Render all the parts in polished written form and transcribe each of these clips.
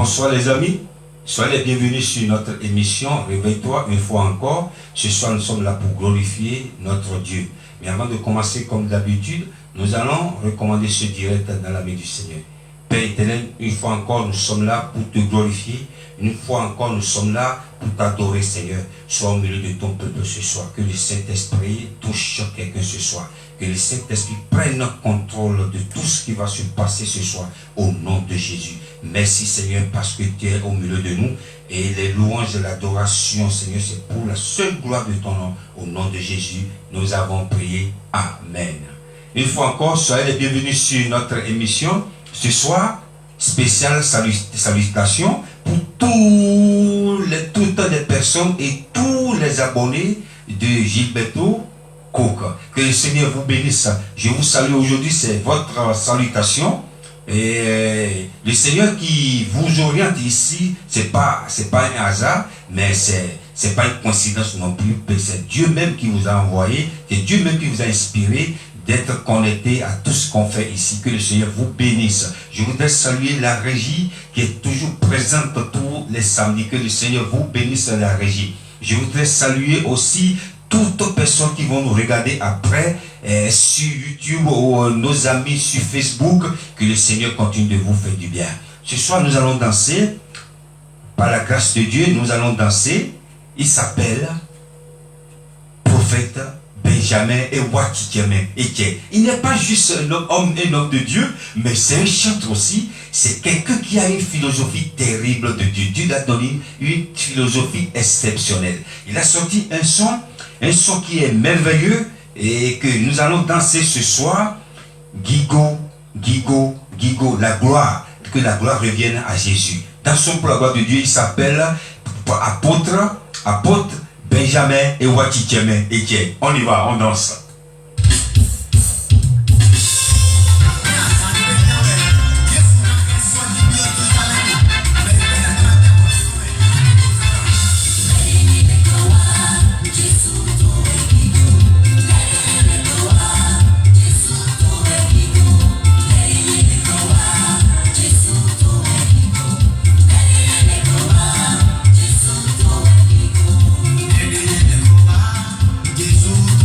Bonsoir les amis, soyez les bienvenus sur notre émission Réveille-toi une fois encore. Ce soir nous sommes là pour glorifier notre Dieu. Mais avant de commencer comme d'habitude, nous allons recommander ce direct dans la main du Seigneur. Père éternel, une fois encore nous sommes là pour te glorifier. Une fois encore nous sommes là pour t'adorer Seigneur. Sois au milieu de ton peuple ce soir. Que le Saint-Esprit touche quelqu'un ce soir. Que le Saint-Esprit prenne contrôle de tout ce qui va se passer ce soir au nom de Jésus. Merci Seigneur parce que tu es au milieu de nous et les louanges et l'adoration Seigneur c'est pour la seule gloire de ton nom. Au nom de Jésus, nous avons prié. Amen. Une fois encore, soyez les bienvenus sur notre émission. Ce soir, spéciale salutation pour toutes les personnes et tous les abonnés de Gilberto Cook. Que le Seigneur vous bénisse. Je vous salue aujourd'hui, c'est votre salutation. Et le Seigneur qui vous oriente ici, c'est pas un hasard, mais c'est pas une coïncidence non plus. C'est Dieu même qui vous a envoyé, c'est Dieu même qui vous a inspiré d'être connecté à tout ce qu'on fait ici. Que le Seigneur vous bénisse. Je voudrais saluer la régie qui est toujours présente tous les samedis. Que le Seigneur vous bénisse la régie. Je voudrais saluer aussi toutes personnes qui vont nous regarder après sur YouTube ou nos amis sur Facebook. Que le Seigneur continue de vous faire du bien. Ce soir nous allons danser. Par la grâce de Dieu, nous allons danser. Il s'appelle Prophète Benjamin Ewakikeme Eke. Il n'est pas juste un homme de Dieu, mais c'est un chanteur aussi. C'est quelqu'un qui a une philosophie terrible de Dieu. Dieu lui a donné une philosophie exceptionnelle. Il a sorti un son qui est merveilleux et que nous allons danser ce soir. Gigo, Gigo, Gigo, la gloire. Que la gloire revienne à Jésus. Dans son pour la gloire de Dieu, il s'appelle apôtre Benjamin Ewakikeme Eke. On y va, on danse. Jesus,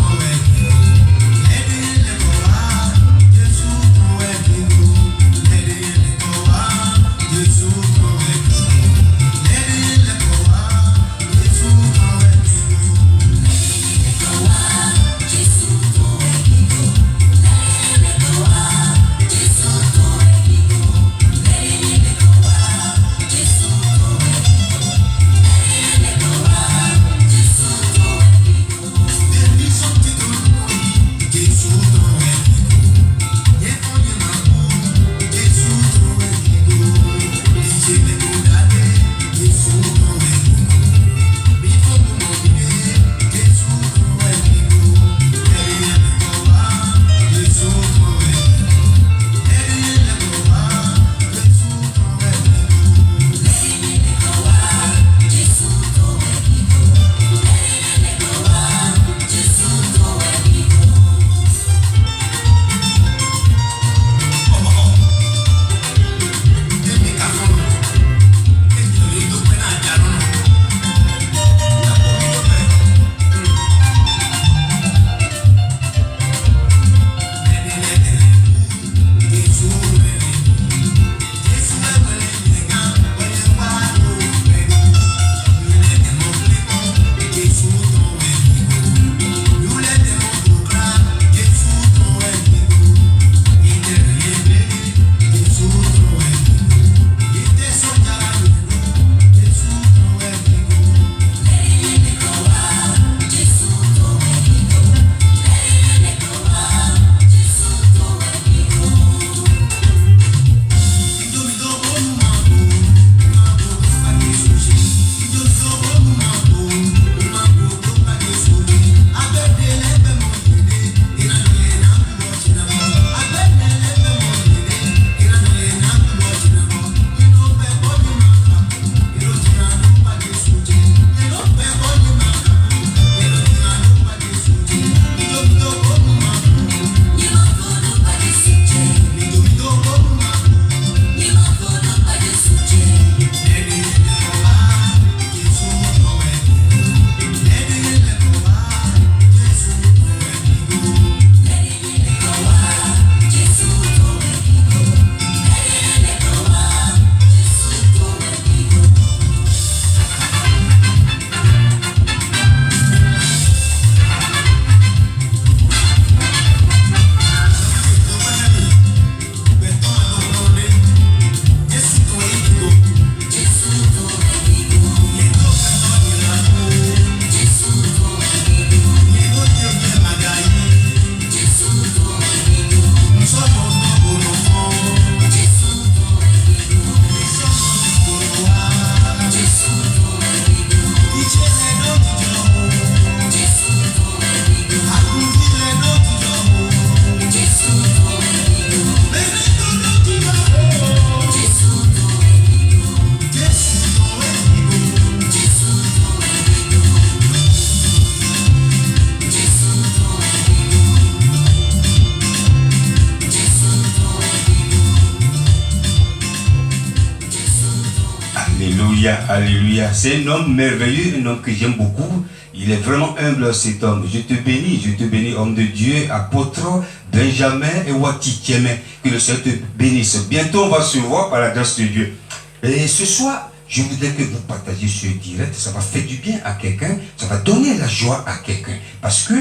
Alléluia, alléluia. C'est un homme merveilleux, un homme que j'aime beaucoup. Il est vraiment humble, cet homme. Je te bénis, homme de Dieu, apôtre Benjamin et Watikeme. Que le Seigneur te bénisse. Bientôt, on va se voir par la grâce de Dieu. Et ce soir, je voudrais que vous partagiez ce direct. Ça va faire du bien à quelqu'un. Ça va donner la joie à quelqu'un. Parce que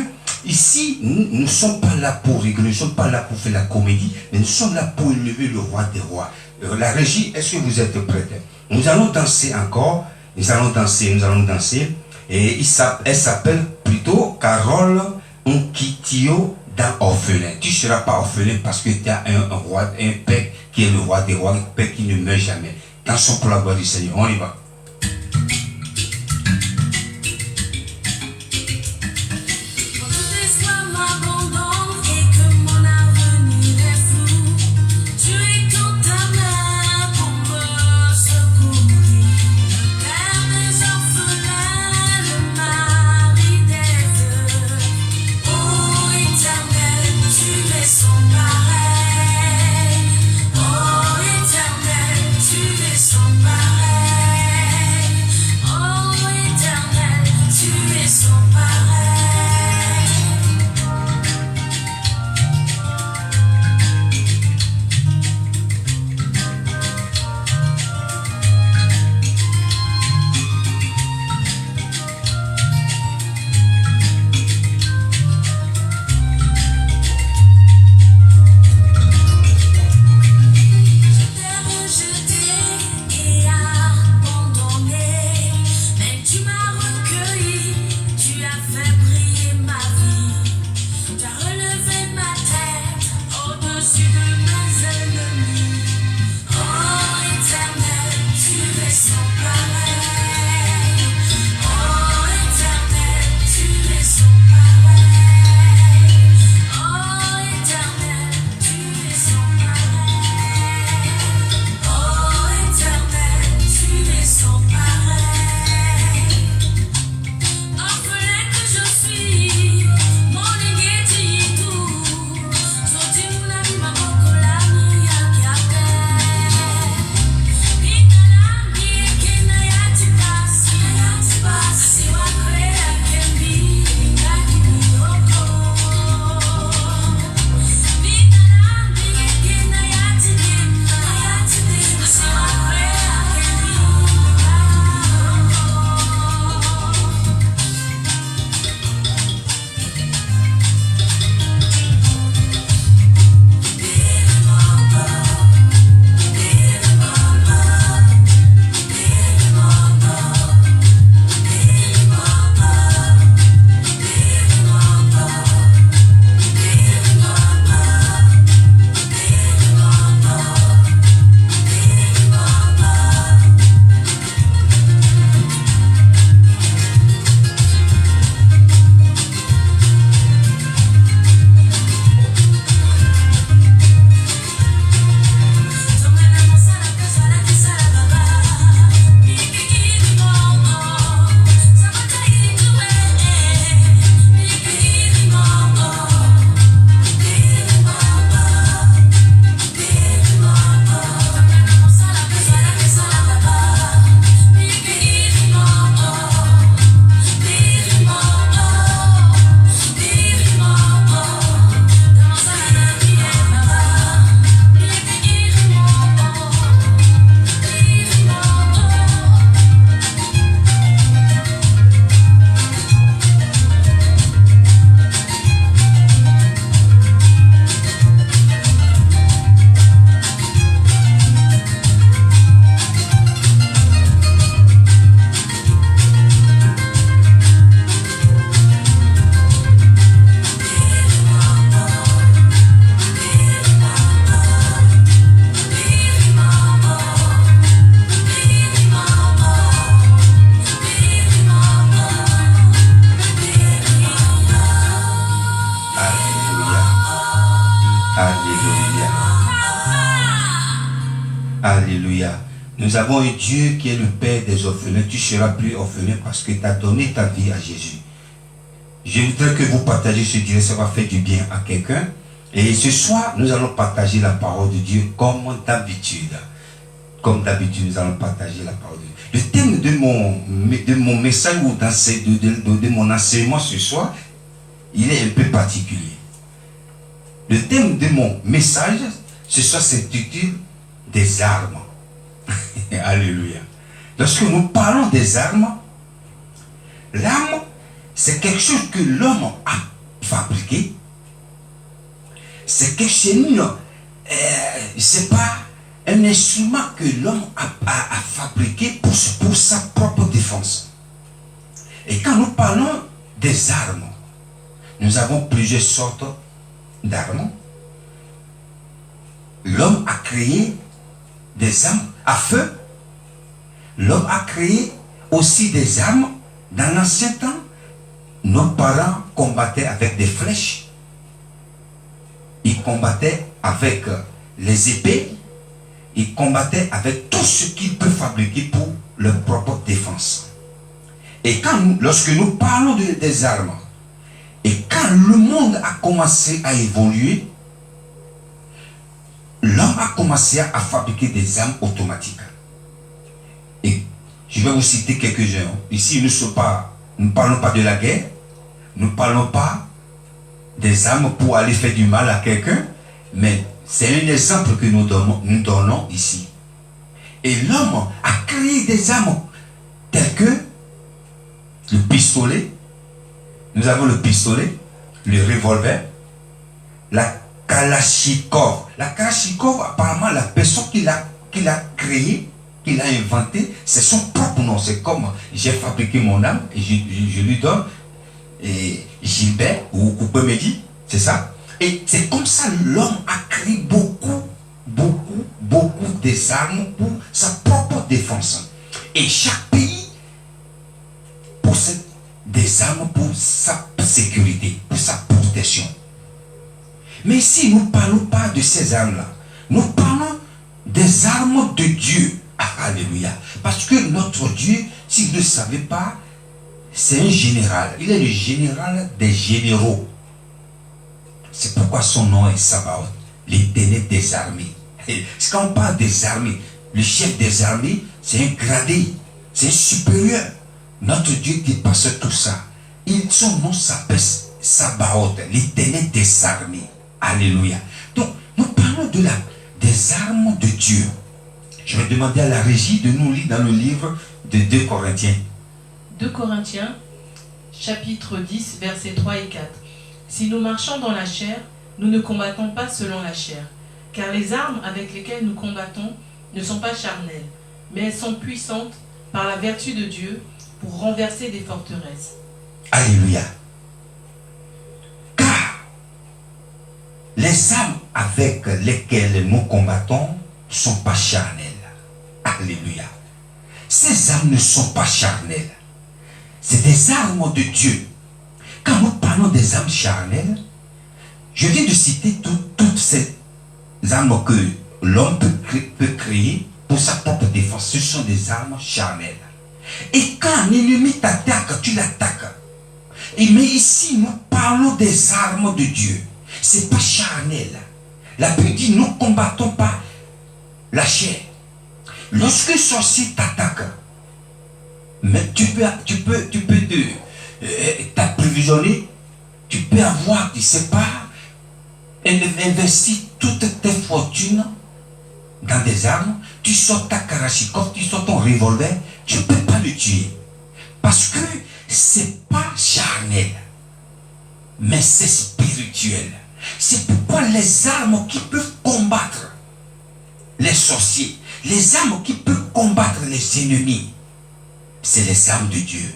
ici, nous ne sommes pas là pour rigoler. Nous ne sommes pas là pour faire la comédie. Mais nous sommes là pour élever le roi des rois. La régie, est-ce que vous êtes prête? Nous allons danser encore. Nous allons danser. Et elle s'appelle plutôt Carole Nkitio dans orphelin. Tu ne seras pas orphelin parce que tu as un roi, un père qui est le roi des rois, un père qui ne meurt jamais. Dansons pour la gloire du Seigneur. On y va. Alléluia. Nous avons un Dieu qui est le Père des orphelins. Tu ne seras plus orphelin parce que tu as donné ta vie à Jésus. Je voudrais que vous partagiez ce direct, ça va faire du bien à quelqu'un. Et ce soir, nous allons partager la parole de Dieu comme d'habitude. Comme d'habitude, nous allons partager la parole de Dieu. Le thème de mon message ou de mon enseignement ce soir, il est un peu particulier. Le thème de mon message ce soir s'intitule des armes. Alléluia. Lorsque nous parlons des armes, l'arme, c'est quelque chose que l'homme a fabriqué. C'est quelque chose, c'est pas un instrument que l'homme a fabriqué pour sa propre défense. Et quand nous parlons des armes, nous avons plusieurs sortes d'armes. L'homme a créé des armes à feu. L'homme a créé aussi des armes. Dans l'ancien temps, nos parents combattaient avec des flèches. Ils combattaient avec les épées. Ils combattaient avec tout ce qu'ils peuvent fabriquer pour leur propre défense. Et lorsque nous parlons des armes, et quand le monde a commencé à évoluer, l'homme a commencé à fabriquer des armes automatiques. Et je vais vous citer quelques-uns. Ici, nous ne parlons pas de la guerre. Nous ne parlons pas des armes pour aller faire du mal à quelqu'un. Mais c'est un exemple que nous donnons ici. Et l'homme a créé des armes telles que le pistolet. Nous avons le pistolet, le revolver, la Kalachnikov. La Kalachnikov, apparemment, la personne qui l'a créé, qui l'a inventé, c'est son propre nom. C'est comme j'ai fabriqué mon arme et je lui donne Gilbert ou Coupé-Medi, c'est ça. Et c'est comme ça l'homme a créé beaucoup des armes pour sa propre défense. Et chaque pays possède des armes pour sa sécurité, pour sa protection. Mais ici, nous ne parlons pas de ces armes-là. Nous parlons des armes de Dieu. Alléluia. Parce que notre Dieu, si vous ne le savez pas, c'est un général. Il est le général des généraux. C'est pourquoi son nom est Sabaoth, l'éternel des armées. Et quand on parle des armées, le chef des armées, c'est un gradé, c'est un supérieur. Notre Dieu dépasse tout ça. Son nom s'appelle Sabaoth, l'éternel des armées. Alléluia. Donc, nous parlons des armes de Dieu. Je vais demander à la régie de nous lire dans le livre de 2 Corinthiens. 2 Corinthiens, chapitre 10, versets 3 et 4. Si nous marchons dans la chair, nous ne combattons pas selon la chair. Car les armes avec lesquelles nous combattons ne sont pas charnelles, mais elles sont puissantes par la vertu de Dieu pour renverser des forteresses. Alléluia. Car les armes avec lesquelles nous combattons ne sont pas charnelles. Alléluia. Ces armes ne sont pas charnelles. C'est des armes de Dieu. Quand nous parlons des armes charnelles, je viens de citer toutes ces armes que l'homme peut créer pour sa propre défense. Ce sont des armes charnelles. Et quand l'ennemi t'attaque, tu l'attaques. Mais ici, nous parlons des armes de Dieu. Ce n'est pas charnel. La Bible dit, nous ne combattons pas la chair. Lorsque le sorcier t'attaque, mais tu peux t'approvisionner, tu peux avoir, tu ne sais pas, investir toutes tes fortunes dans des armes, tu sors ta Kalachnikov, tu sors ton revolver, tu ne peux pas le tuer. Parce que ce n'est pas charnel, mais c'est spirituel. C'est pourquoi les armes qui peuvent combattre les sorciers, les armes qui peuvent combattre les ennemis, c'est les armes de Dieu.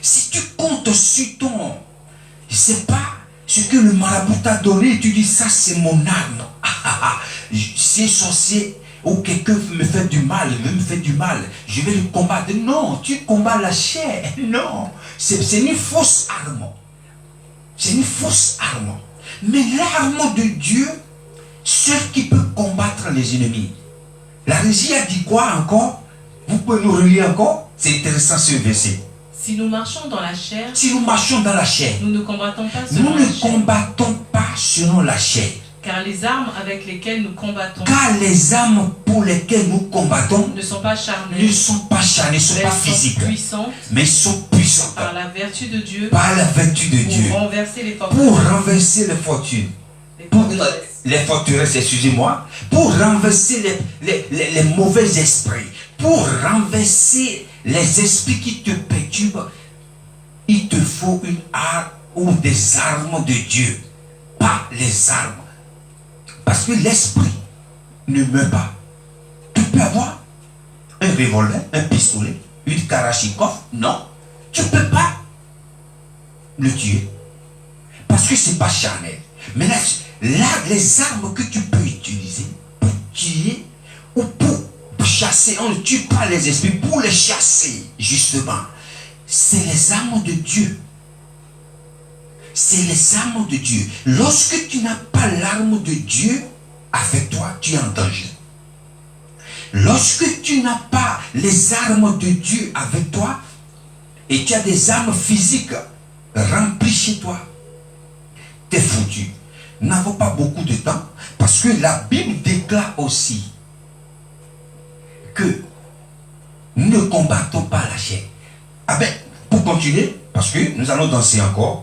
Si tu comptes sur ton, je ne sais pas, ce que le marabout t'a donné, tu dis ça c'est mon arme. Si un sorcier ou quelqu'un me fait du mal, veut me faire du mal, je vais le combattre. Non, tu combats la chair. Non, c'est une fausse arme. C'est une fausse arme. Mais l'arme de Dieu, seul qui peut combattre les ennemis. La régie a dit quoi encore? Vous pouvez nous relire encore? C'est intéressant ce verset. Si nous marchons dans la chair, nous ne combattons pas selon la chair. nous ne combattons pas selon la chair. Nous ne combattons pas selon la chair. Car les armes avec lesquelles nous combattons Car les armes pour lesquelles nous combattons ne sont pas charnelles, ne sont pas charnées, ne sont mais pas elles sont physiques, puissantes mais sont puissantes par la vertu de Dieu par la vertu de Dieu pour renverser les pour forteresses. renverser les fortunes. Les Pour forteresses. les forteresses, excusez-moi, pour renverser les mauvais esprits, pour renverser les esprits qui te perturbent, il te faut une arme ou des armes de Dieu, pas les armes. Parce que l'esprit ne meurt pas. Tu peux avoir un revolver, un pistolet, une Kalachnikov, non, tu ne peux pas le tuer. Parce que ce n'est pas charnel. Mais là, les armes que tu peux utiliser pour tuer ou pour chasser, on ne tue pas les esprits, pour les chasser, justement, c'est les armes de Dieu. C'est les armes de Dieu. Lorsque tu n'as pas l'arme de Dieu avec toi, tu es en danger. Lorsque tu n'as pas les armes de Dieu avec toi, et tu as des armes physiques remplies chez toi, tu es foutu. Nous n'avons pas beaucoup de temps, parce que la Bible déclare aussi que nous ne combattons pas la chair. Ah ben, pour continuer, parce que nous allons danser encore,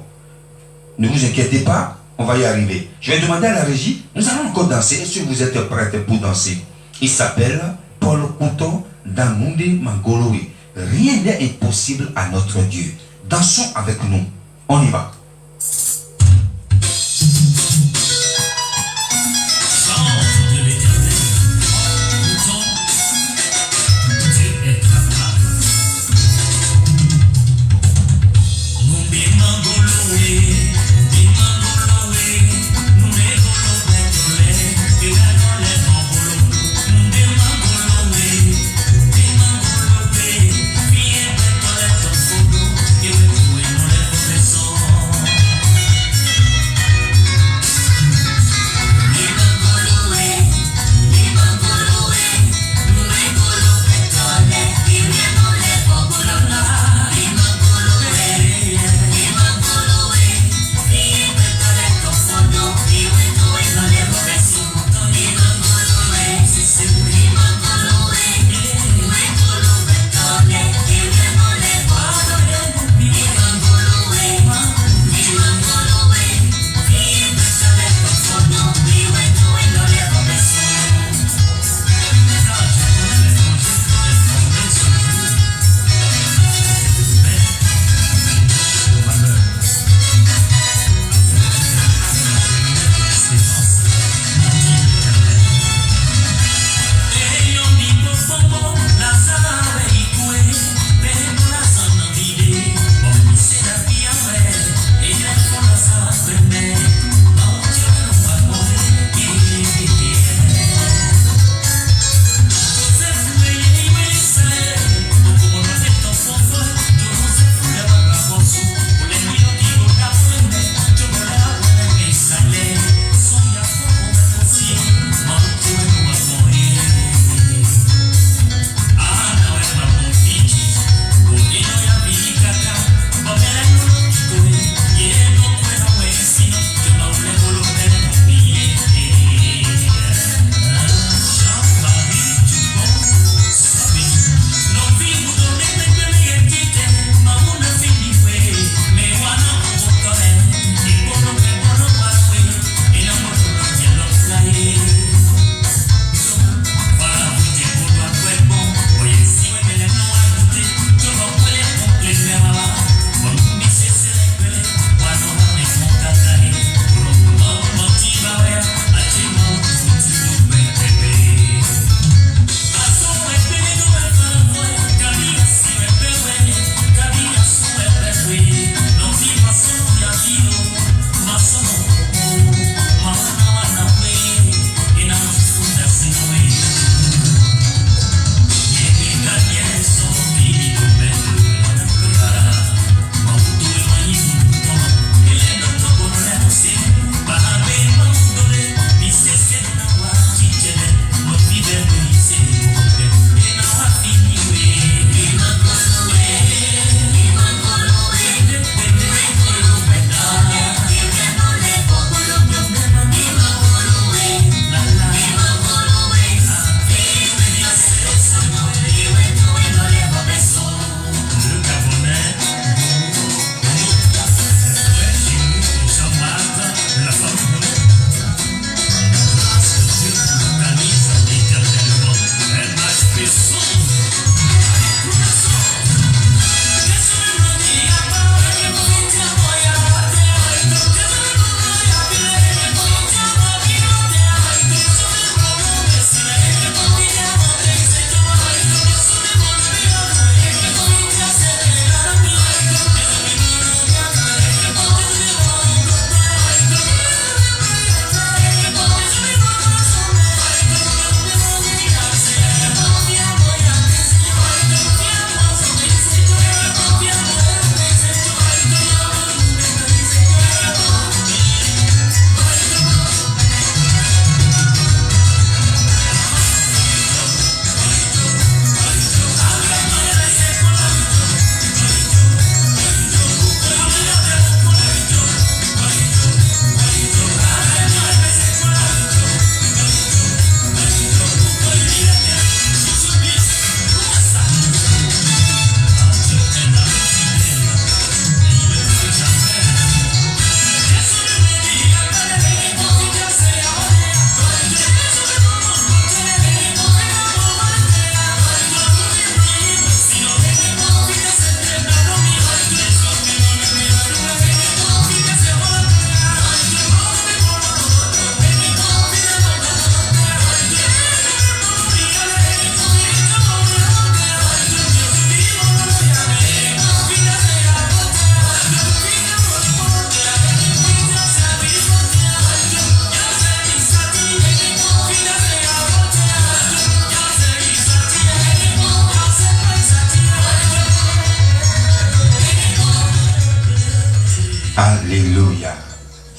ne vous inquiétez pas, on va y arriver. Je vais demander à la régie, nous allons encore danser. Est-ce que vous êtes prêts pour danser? Il s'appelle Paul Couton Damundi Mangolowe. Rien n'est impossible à notre Dieu. Dansons avec nous. On y va.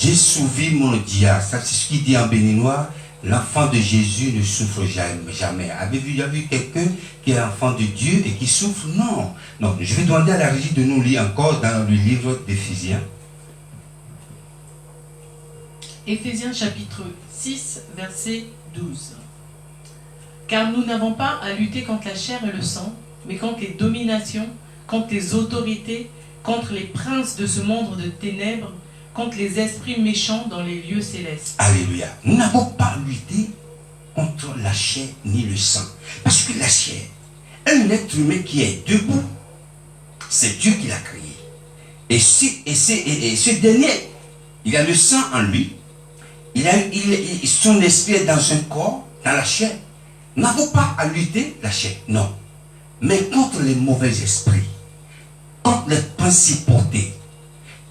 Jésus mon dia, ça c'est ce qu'il dit en béninois. L'enfant de Jésus ne souffre jamais. Avez-vous déjà vu quelqu'un qui est enfant de Dieu et qui souffre? Non. Non. Je vais demander à la régie de nous lire encore dans le livre d'Éphésiens. Éphésiens chapitre 6, verset 12. Car nous n'avons pas à lutter contre la chair et le sang, mais contre les dominations, contre les autorités, contre les princes de ce monde de ténèbres, contre les esprits méchants dans les lieux célestes. Alléluia. Nous n'avons pas lutté contre la chair ni le sang. Parce que la chair, un être humain qui est debout, c'est Dieu qui l'a créé. Et ce dernier, il a le sang en lui. Son esprit est dans un corps, dans la chair. Nous n'avons pas à lutter la chair, non. Mais contre les mauvais esprits, contre les principautés,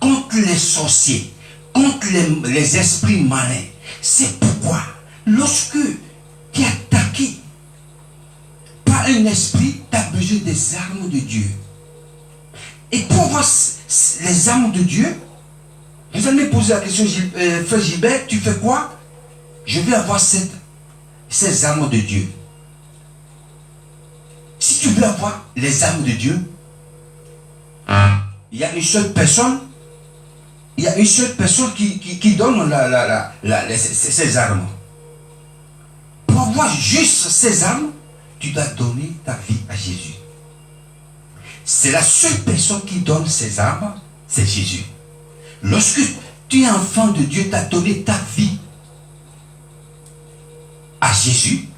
contre les sorciers, contre les esprits malins. C'est pourquoi, lorsque tu es attaqué par un esprit, tu as besoin des armes de Dieu. Et pour avoir les armes de Dieu, vous allez me poser la question, frère Gilbert, tu fais quoi? Je vais avoir ces armes de Dieu. Si tu veux avoir les armes de Dieu, il y a une seule personne. Il y a une seule personne qui donne ces armes. Pour avoir juste ces armes, tu dois donner ta vie à Jésus. C'est la seule personne qui donne ces armes, c'est Jésus. Lorsque tu es enfant de Dieu, tu as donné ta vie à Jésus.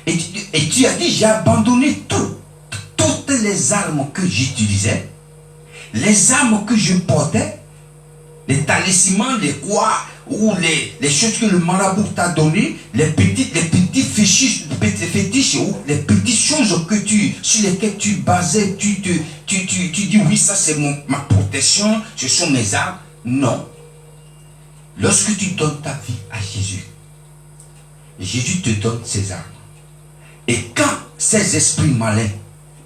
Et tu as dit, j'ai abandonné toutes les armes que j'utilisais, les armes que je portais, les talismans, les quoi, ou les choses que le marabout t'a donné, les petits fétiches, ou les petites choses sur lesquelles tu basais, tu dis oui, ça c'est ma protection, ce sont mes armes. Non. Lorsque tu donnes ta vie à Jésus, Jésus te donne ses armes. Et quand ces esprits malins,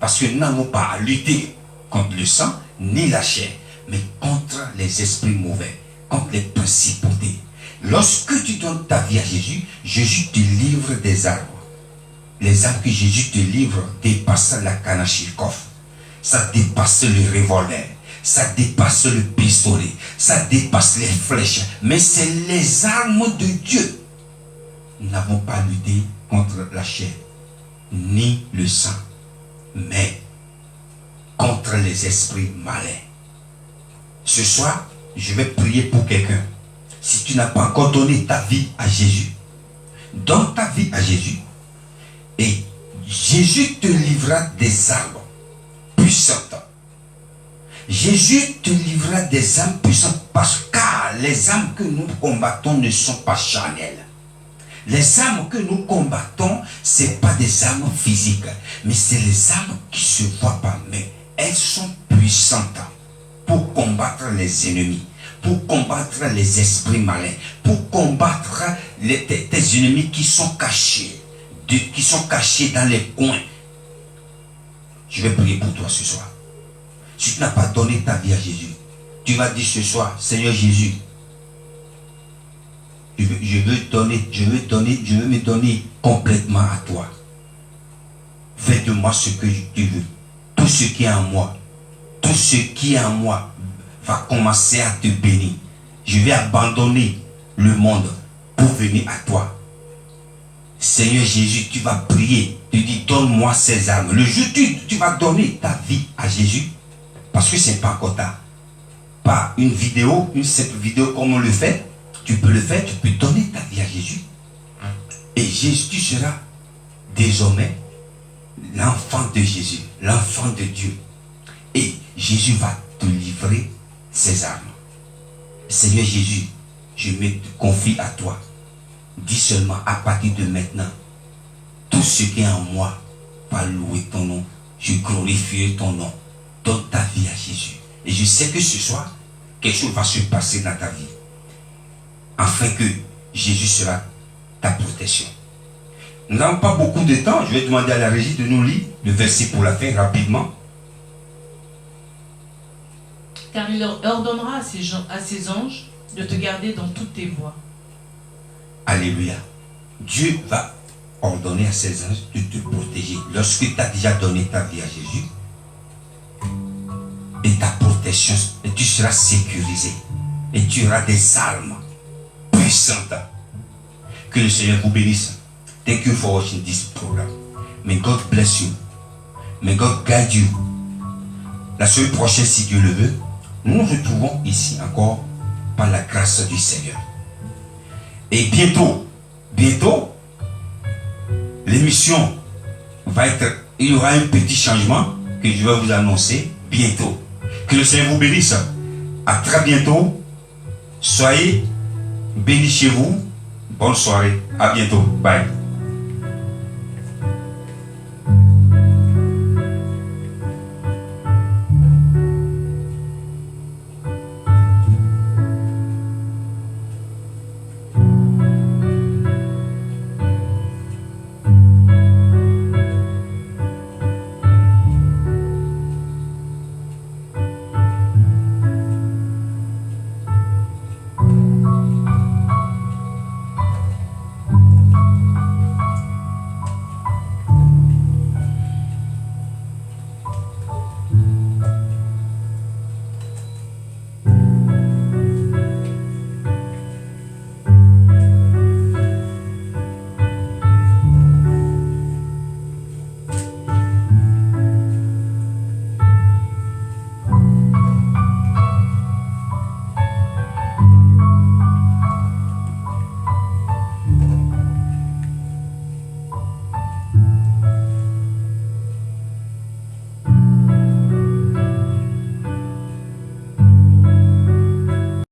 parce que nous n'avons pas à lutter contre le sang, ni la chair, mais contre les esprits mauvais, contre les principautés. Lorsque tu donnes ta vie à Jésus, Jésus te livre des armes. Les armes que Jésus te livre dépassent la Kalachnikov, ça dépasse le revolver, ça dépasse le pistolet, ça dépasse les flèches, mais c'est les armes de Dieu. Nous n'avons pas lutté contre la chair, ni le sang, mais contre les esprits malins. Ce soir, je vais prier pour quelqu'un. Si tu n'as pas encore donné ta vie à Jésus, donne ta vie à Jésus et Jésus te livrera des armes puissantes. Jésus te livrera des armes puissantes parce que les armes que nous combattons ne sont pas charnelles. Les armes que nous combattons, ce n'est pas des armes physiques, mais c'est les armes qui se voient pas. Mais elles sont puissantes pour combattre les ennemis, pour combattre les esprits malins, pour combattre tes ennemis qui sont cachés dans les coins. Je vais prier pour toi ce soir. Si tu n'as pas donné ta vie à Jésus, tu vas dire ce soir, Seigneur Jésus, je veux me donner complètement à toi. Fais de moi ce que tu veux. Tout ce qui est en moi, tout ce qui est en moi va commencer à te bénir. Je vais abandonner le monde pour venir à toi. Seigneur Jésus, tu vas prier. Tu dis, donne-moi ces armes. Le jour où tu vas donner ta vie à Jésus, parce que ce n'est pas encore tard. Pas une vidéo, une simple vidéo comme on le fait. Tu peux le faire, tu peux donner ta vie à Jésus. Et Jésus, tu seras désormais l'enfant de Jésus, l'enfant de Dieu. Et Jésus va te livrer ses armes. Seigneur Jésus, je me confie à toi. Dis seulement à partir de maintenant, tout ce qui est en moi va louer ton nom. Je glorifie ton nom. Donne ta vie à Jésus. Et je sais que ce soir, quelque chose va se passer dans ta vie. Afin que Jésus sera ta protection. Nous n'avons pas beaucoup de temps. Je vais demander à la régie de nous lire le verset pour la fin rapidement. Car il ordonnera à ses anges de te garder dans toutes tes voies. Alléluia. Dieu va ordonner à ses anges de te protéger. Lorsque tu as déjà donné ta vie à Jésus, et ta protection, et tu seras sécurisé. Et tu auras des armes puissantes. Que le Seigneur vous bénisse. Thank you for watching this program. May God bless you. May God guide you. La semaine prochaine, si Dieu le veut, nous nous retrouvons ici encore par la grâce du Seigneur. Et bientôt, l'émission va être, il y aura un petit changement que je vais vous annoncer bientôt. Que le Seigneur vous bénisse. À très bientôt. Soyez bénis chez vous. Bonne soirée. À bientôt. Bye.